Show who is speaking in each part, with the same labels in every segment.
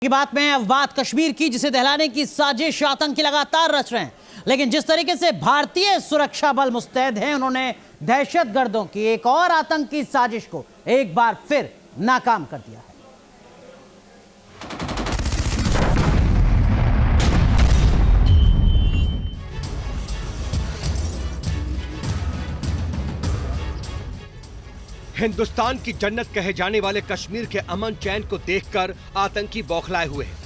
Speaker 1: की बात में अब बात कश्मीर की, जिसे दहलाने की साजिश आतंकी लगातार रच रहे हैं। लेकिन जिस तरीके से भारतीय सुरक्षा बल मुस्तैद हैं, उन्होंने दहशतगर्दों की एक और आतंकी साजिश को एक बार फिर नाकाम कर दिया है।
Speaker 2: हिंदुस्तान की जन्नत कहे जाने वाले कश्मीर के अमन चैन को देखकर आतंकी बौखलाए हुए हैं।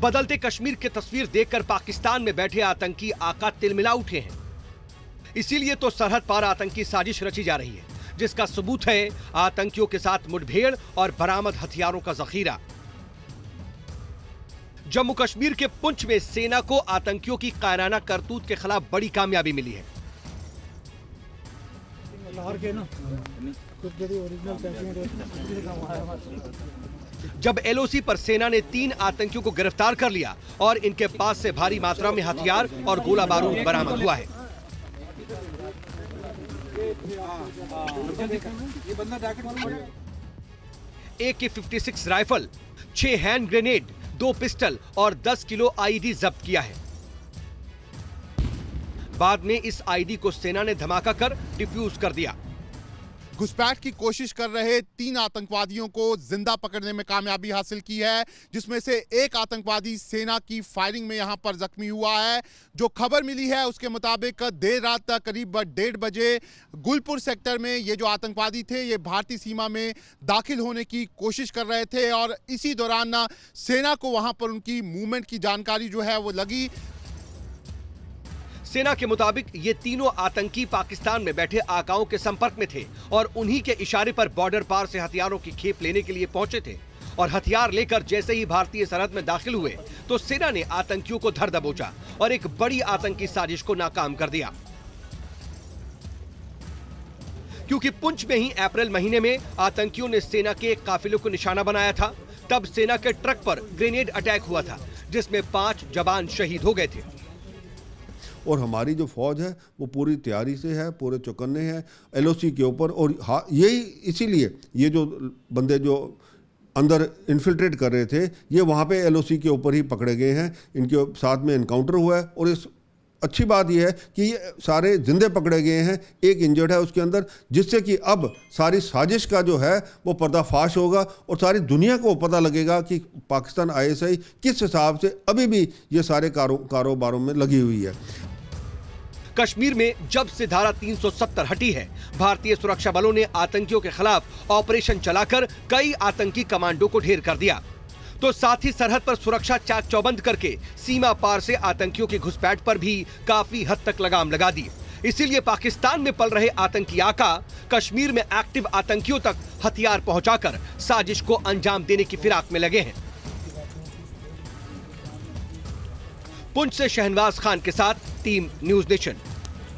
Speaker 2: बदलते कश्मीर की तस्वीर देखकर पाकिस्तान में बैठे आतंकी आका तिलमिला उठे हैं। इसीलिए तो सरहद पार आतंकी साजिश रची जा रही है, जिसका सबूत है आतंकियों के साथ मुठभेड़ और बरामद हथियारों का जखीरा। जम्मू कश्मीर के पुंछ में सेना को आतंकियों की कायराना करतूत के खिलाफ बड़ी कामयाबी मिली है। जब एलओसी पर सेना ने 3 आतंकियों को गिरफ्तार कर लिया और इनके पास से भारी मात्रा में हथियार और गोला बारूद बरामद हुआ है। AK-56 rifle, 6 hand grenade, 2 pistol और 10 किलो आईडी जब्त किया है। बाद में इस आईडी को सेना ने धमाका कर डिफ्यूज कर दिया।
Speaker 3: घुसपैठ की कोशिश कर रहे 3 आतंकवादियों को जिंदा पकड़ने में कामयाबी हासिल की है, जिसमें से एक आतंकवादी सेना की फायरिंग में यहां पर जख्मी हुआ है। जो खबर मिली है उसके मुताबिक देर रात तक करीब 1:30 बजे गुलपुर सेक्टर में ये जो आतंकवादी थे, ये भारतीय सीमा में दाखिल होने की कोशिश कर रहे थे और इसी दौरान सेना को वहां पर उनकी मूवमेंट की जानकारी जो है वो लगी।
Speaker 2: सेना के मुताबिक ये तीनों आतंकी पाकिस्तान में बैठे आकाओं के संपर्क में थे और उन्हीं के इशारे पर बॉर्डर पार से हथियारों की खेप लेने के लिए पहुंचे थे। और हथियार लेकर जैसे ही भारतीय सरहद में दाखिल हुए तो सेना ने आतंकियों को धर दबोचा और एक बड़ी आतंकी साजिश को नाकाम कर दिया। क्योंकि पुंछ में ही अप्रैल महीने में आतंकियों ने सेना के एक काफिले को निशाना बनाया था, तब सेना के ट्रक पर ग्रेनेड अटैक हुआ था, जिसमें 5 जवान शहीद हो गए थे।
Speaker 4: और हमारी जो फौज है वो पूरी तैयारी से है, पूरे चौकन्ने हैं एलओसी के ऊपर। और हाँ, यही इसीलिए ये जो बंदे जो अंदर इन्फिल्ट्रेट कर रहे थे, ये वहाँ पे एलओसी के ऊपर ही पकड़े गए हैं। इनके साथ में इनकाउंटर हुआ है और इस अच्छी बात यह है कि ये सारे जिंदे पकड़े गए हैं, एक इंजर्ड है उसके अंदर, जिससे कि अब सारी साजिश का जो है वो पर्दाफाश होगा और सारी दुनिया को पता लगेगा कि पाकिस्तान ISI किस हिसाब से अभी भी ये सारे कारोबारों में लगी हुई है।
Speaker 2: कश्मीर में जब से धारा 370 हटी है, भारतीय सुरक्षा बलों ने आतंकियों के खिलाफ ऑपरेशन चलाकर कई आतंकी कमांडो को ढेर कर दिया। तो साथ ही सरहद पर सुरक्षा चाक चौबंद करके सीमा पार से आतंकियों की घुसपैठ पर भी काफी हद तक लगाम लगा दी। इसीलिए पाकिस्तान में पल रहे आतंकी आका कश्मीर में एक्टिव आतंकियों तक हथियार पहुंचाकर साजिश को अंजाम देने की फिराक में लगे हैं। पुंछ से शहनवाज खान के साथ टीम न्यूज़ नेशन।